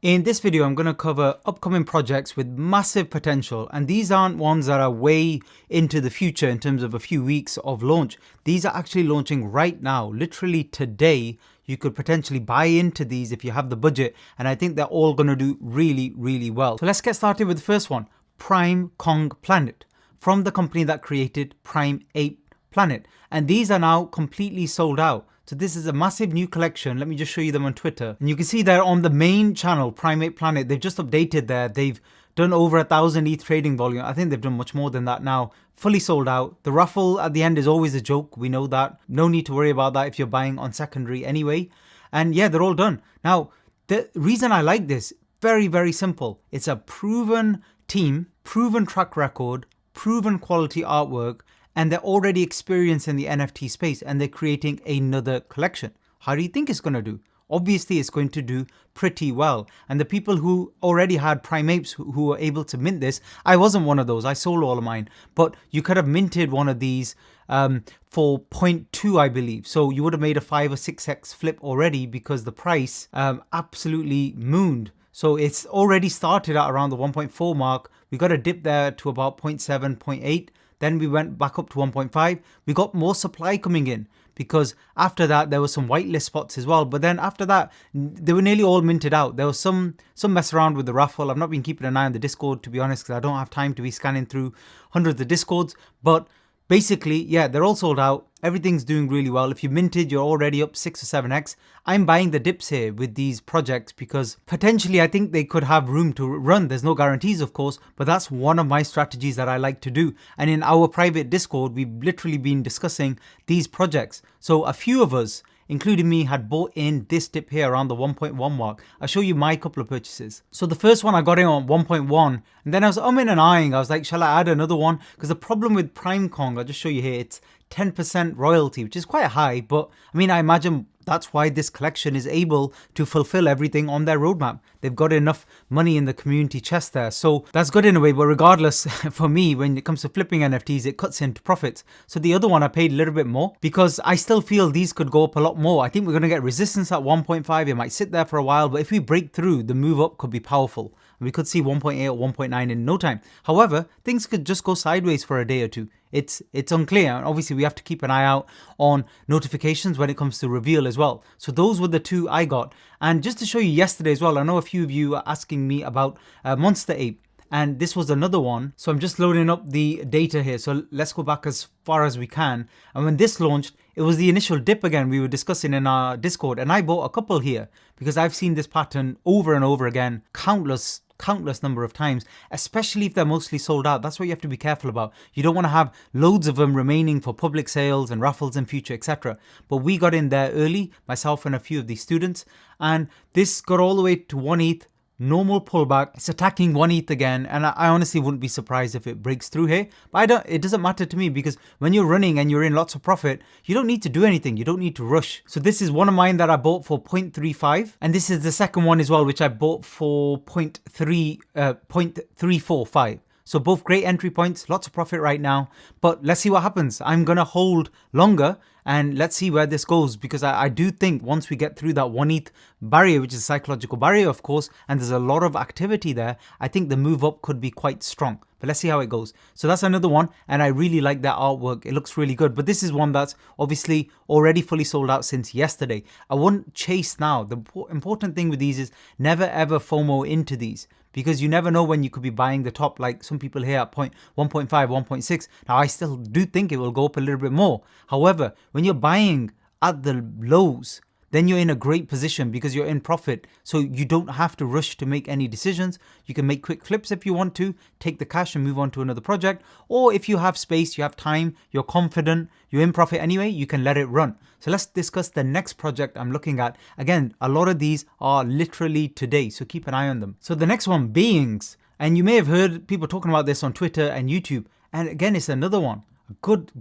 In this video, I'm going to cover upcoming projects with massive potential, and these aren't ones that are way into the future in terms of a few weeks of launch. These are actually launching right now, literally today. You could potentially buy into these if you have the budget, and I think they're all going to do really, really well. So let's get started with the first one, Prime Kong Planet, from the company that created Prime Ape Planet, and these are now completely sold out. So this is a massive new collection. Let me just show you them on Twitter. And you can see they're on the main channel, Prime Ape Planet. They've just updated there. They've done over 1,000 ETH trading volume. I think they've done much more than that now. Fully sold out. The raffle at the end is always a joke. We know that. No need to worry about that if you're buying on secondary anyway. And yeah, they're all done. Now, the reason I like this, very, very simple. It's a proven team, proven track record, proven quality artwork, and they're already experienced in the NFT space and they're creating another collection. How do you think it's going to do? Obviously, it's going to do pretty well. And the people who already had Prime Apes who were able to mint this, I wasn't one of those. I sold all of mine. But you could have minted one of these for 0.2, I believe. So you would have made a 5 or 6x flip already because the price absolutely mooned. So it's already started at around the 1.4 mark. We got a dip there to about 0.7, 0.8. Then we went back up to 1.5. We got more supply coming in because after that there were some whitelist spots as well. But then after that, they were nearly all minted out. There was some mess around with the raffle. I've not been keeping an eye on the Discord, to be honest, because I don't have time to be scanning through hundreds of Discords. But basically, yeah, they're all sold out. Everything's doing really well. If you minted, you're already up 6 or 7x. I'm buying the dips here with these projects because potentially I think they could have room to run. There's no guarantees, of course, but that's one of my strategies that I like to do. And in our private Discord, we've literally been discussing these projects. So a few of us, including me, had bought in this dip here around the 1.1 mark. I'll show you my couple of purchases. So the first one I got in on 1.1, and then I was umming and ahhing. I was like, shall I add another one? Because the problem with Prime Kong, I'll just show you here, it's 10% royalty, which is quite high, but I mean, I imagine that's why this collection is able to fulfill everything on their roadmap. They've got enough money in the community chest there. So that's good in a way, but regardless, for me, when it comes to flipping NFTs, it cuts into profits. So the other one I paid a little bit more because I still feel these could go up a lot more. I think we're going to get resistance at 1.5. It might sit there for a while, but if we break through, the move up could be powerful. We could see 1.8 or 1.9 in no time. However, things could just go sideways for a day or two. It's unclear. And obviously, we have to keep an eye out on notifications when it comes to reveal as well. So those were the two I got. And just to show you yesterday as well, I know a few of you are asking me about Monster Ape. And this was another one. So I'm just loading up the data here. So let's go back as far as we can. And when this launched, it was the initial dip again we were discussing in our Discord. And I bought a couple here because I've seen this pattern over and over again, countless number of times, especially if they're mostly sold out. That's what you have to be careful about. You don't want to have loads of them remaining for public sales and raffles in future, etc. But we got in there early, myself and a few of these students, and this got all the way to 1 ETH. Normal pullback. It's attacking 1 ETH again, and I honestly wouldn't be surprised if it breaks through here. But it doesn't matter to me because when you're running and you're in lots of profit, you don't need to do anything. You don't need to rush. So this is one of mine that I bought for 0.35, and this is the second one as well, which I bought for 0.345. So both great entry points, lots of profit right now, but let's see what happens. I'm going to hold longer and let's see where this goes because I do think once we get through that 1 ETH barrier, which is a psychological barrier, of course, and there's a lot of activity there, I think the move up could be quite strong. But let's see how it goes. So that's another one, and I really like that artwork. It looks really good, but this is one that's obviously already fully sold out since yesterday. I wouldn't chase now. The important thing with these is never ever FOMO into these, because you never know when you could be buying the top, like some people here at 1.5, 1.6. Now, I still do think it will go up a little bit more. However, when you're buying at the lows, then you're in a great position because you're in profit. So you don't have to rush to make any decisions. You can make quick flips if you want to, take the cash and move on to another project. Or if you have space, you have time, you're confident, you're in profit anyway, you can let it run. So let's discuss the next project I'm looking at. Again, a lot of these are literally today, so keep an eye on them. So the next one, Beings. And you may have heard people talking about this on Twitter and YouTube. And again, it's another one, a good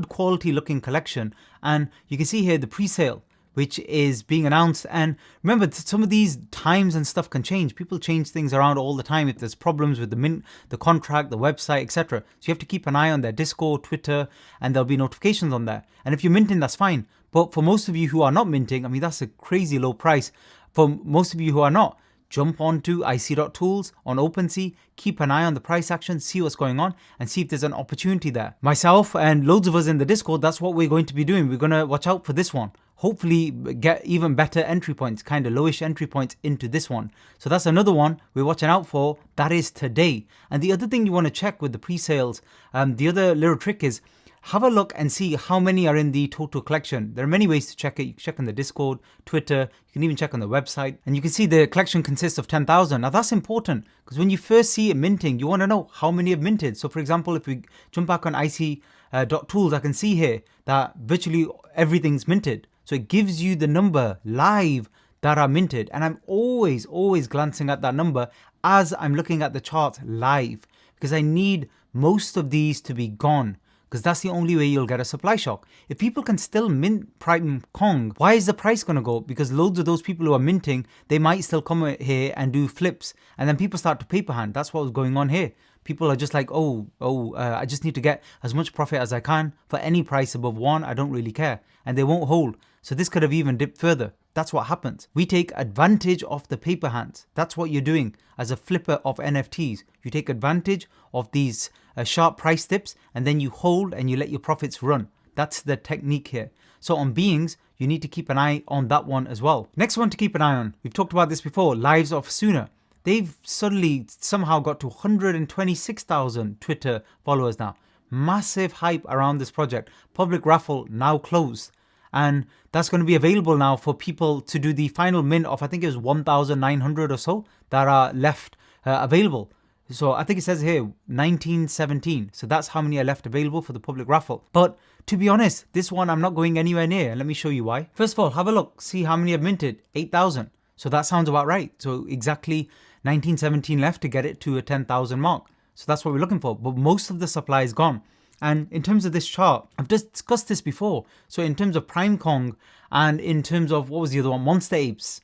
quality looking collection. And you can see here the pre-sale, which is being announced. And remember, some of these times and stuff can change. People change things around all the time if there's problems with the mint, the contract, the website, etc. So you have to keep an eye on their Discord, Twitter, and there'll be notifications on there. And if you're minting, that's fine. But for most of you who are not minting, I mean, that's a crazy low price. For most of you who are not, jump onto ic.tools on OpenSea, keep an eye on the price action, see what's going on, and see if there's an opportunity there. Myself and loads of us in the Discord, that's what we're going to be doing. We're going to watch out for this one. Hopefully get even better entry points, kind of lowish entry points into this one. So that's another one we're watching out for. That is today. And the other thing you want to check with the pre-sales, the other little trick is have a look and see how many are in the total collection. There are many ways to check it. You can check on the Discord, Twitter, you can even check on the website. And you can see the collection consists of 10,000. Now that's important because when you first see it minting, you want to know how many have minted. So for example, if we jump back on ic.tools, I can see here that virtually everything's minted. So it gives you the number live that are minted. And I'm always glancing at that number as I'm looking at the charts live because I need most of these to be gone because that's the only way you'll get a supply shock. If people can still mint Prime Kong, why is the price going to go up? Because loads of those people who are minting, they might still come here and do flips. And then people start to paper hand. That's what was going on here. People are just like, I just need to get as much profit as I can for any price above 1. I don't really care. And they won't hold. So this could have even dipped further. That's what happens. We take advantage of the paper hands. That's what you're doing as a flipper of NFTs. You take advantage of these sharp price dips and then you hold and you let your profits run. That's the technique here. So on beings, you need to keep an eye on that one as well. Next one to keep an eye on. We've talked about this before, Lives of Suna. They've suddenly somehow got to 126,000 Twitter followers now. Massive hype around this project. Public raffle now closed. And that's going to be available now for people to do the final mint of, I think it was 1,900 or so that are left available. So I think it says here 1917. So that's how many are left available for the public raffle. But to be honest, this one I'm not going anywhere near. Let me show you why. First of all, have a look. See how many have minted. 8,000. So that sounds about right. So exactly 1917 left to get it to a 10,000 mark. So that's what we're looking for. But most of the supply is gone. And in terms of this chart, I've just discussed this before. So in terms of Prime Kong and in terms of, what was the other one? Monster Apes,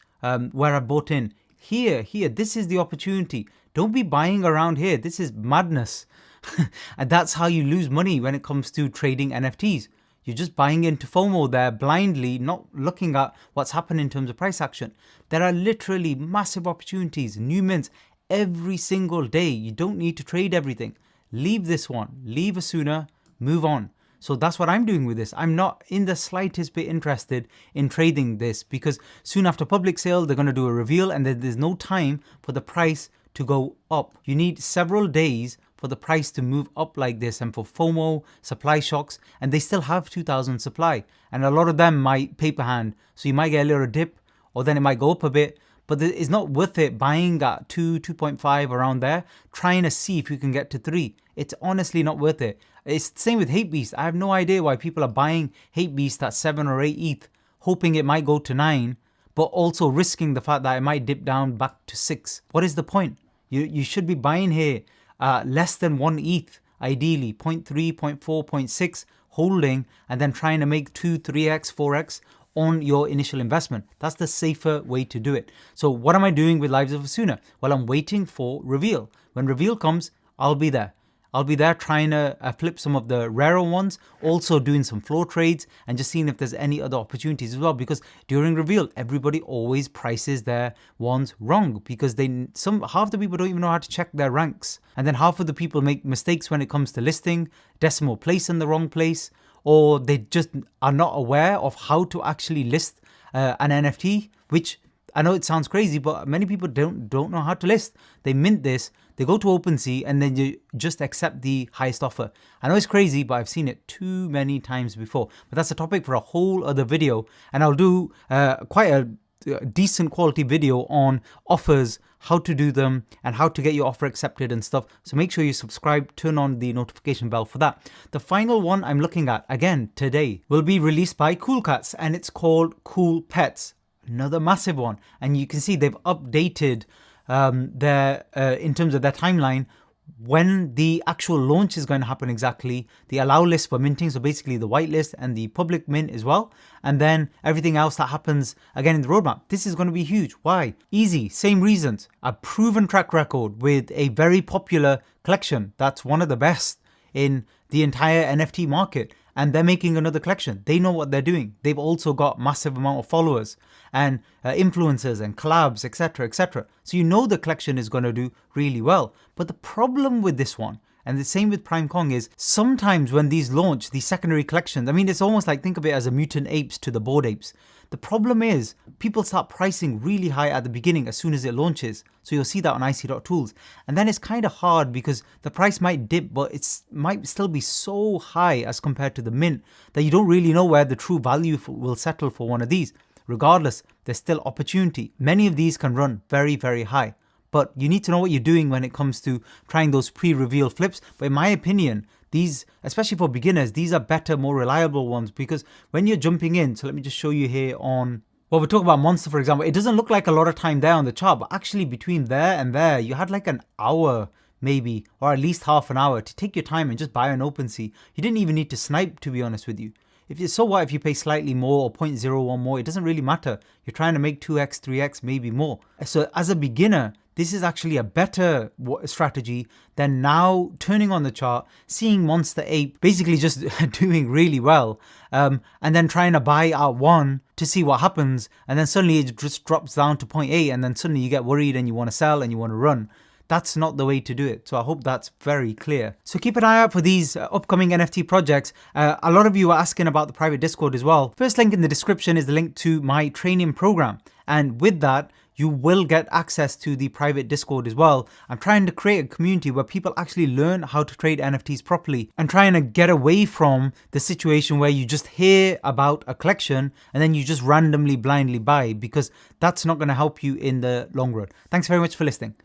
where I bought in. Here, this is the opportunity. Don't be buying around here. This is madness. And that's how you lose money when it comes to trading NFTs. You're just buying into FOMO there blindly, not looking at what's happening in terms of price action. There are literally massive opportunities, new mints every single day. You don't need to trade everything. Leave this one, leave Asuna, move on. So that's what I'm doing with this. I'm not in the slightest bit interested in trading this because soon after public sale, they're going to do a reveal and then there's no time for the price to go up. You need several days for the price to move up like this and for FOMO, supply shocks, and they still have 2,000 supply. And a lot of them might paper hand. So you might get a little dip or then it might go up a bit. But it's not worth it buying at 2, 2.5 around there, trying to see if you can get to 3. It's honestly not worth it. It's the same with Hate Beast. I have no idea why people are buying Hate Beast at 7 or 8 ETH, hoping it might go to 9, but also risking the fact that it might dip down back to 6. What is the point? You should be buying here less than 1 ETH, ideally, 0.3, 0.4, 0.6, holding, and then trying to make 2, 3x, 4x, on your initial investment. That's the safer way to do it. So what am I doing with Lives of Asuna? Well, I'm waiting for reveal. When reveal comes, I'll be there. I'll be there trying to flip some of the rarer ones, also doing some floor trades and just seeing if there's any other opportunities as well. Because during reveal, everybody always prices their ones wrong because half the people don't even know how to check their ranks. And then half of the people make mistakes when it comes to listing, decimal place in the wrong place, or they just are not aware of how to actually list an NFT, which I know it sounds crazy, but many people don't know how to list. They mint this, they go to OpenSea, and then you just accept the highest offer. I know it's crazy, but I've seen it too many times before. But that's a topic for a whole other video, and I'll do quite a decent quality video on offers, how to do them, and how to get your offer accepted and stuff. So make sure you subscribe, turn on the notification bell for that. The final one I'm looking at, again, today, will be released by Cool Cats, and it's called Cool Pets. Another massive one. And you can see they've updated in terms of their timeline, when the actual launch is going to happen exactly, the allow list for minting, so basically the whitelist and the public mint as well, and then everything else that happens again in the roadmap. This is going to be huge. Why? Easy, same reasons. A proven track record with a very popular collection that's one of the best in the entire NFT market. and they're making another collection. They know what they're doing. They've also got massive amount of followers and influencers and collabs, etc., etc. So you know the collection is going to do really well. But the problem with this one, and the same with Prime Kong, is sometimes when these launch, these secondary collections, I mean, it's almost like, think of it as a mutant apes to the bored apes. The problem is people start pricing really high at the beginning as soon as it launches. So you'll see that on ic.tools. And then it's kind of hard because the price might dip, but it might still be so high as compared to the mint that you don't really know where the true value will settle for one of these. Regardless, there's still opportunity. Many of these can run very, very high. But you need to know what you're doing when it comes to trying those pre-reveal flips. But in my opinion, these, especially for beginners, these are better, more reliable ones, because when you're jumping in, so let me just show you here on, well, we're talking about Monster, for example, it doesn't look like a lot of time there on the chart, but actually between there and there, you had like an hour maybe, or at least half an hour to take your time and just buy an OpenSea. You didn't even need to snipe, to be honest with you. So what if you pay slightly more or 0.01 more? It doesn't really matter. You're trying to make 2x, 3x, maybe more. So as a beginner, this is actually a better strategy than now turning on the chart, seeing Monster Ape basically just doing really well, and then trying to buy out one to see what happens, and then suddenly it just drops down to 0.8, and then suddenly you get worried and you want to sell and you want to run. That's not the way to do it. So I hope that's very clear. So keep an eye out for these upcoming NFT projects. A lot of you are asking about the private Discord as well. First link in the description is the link to my training program. And with that, you will get access to the private Discord as well. I'm trying to create a community where people actually learn how to trade NFTs properly and trying to get away from the situation where you just hear about a collection and then you just randomly blindly buy, because that's not going to help you in the long run. Thanks very much for listening.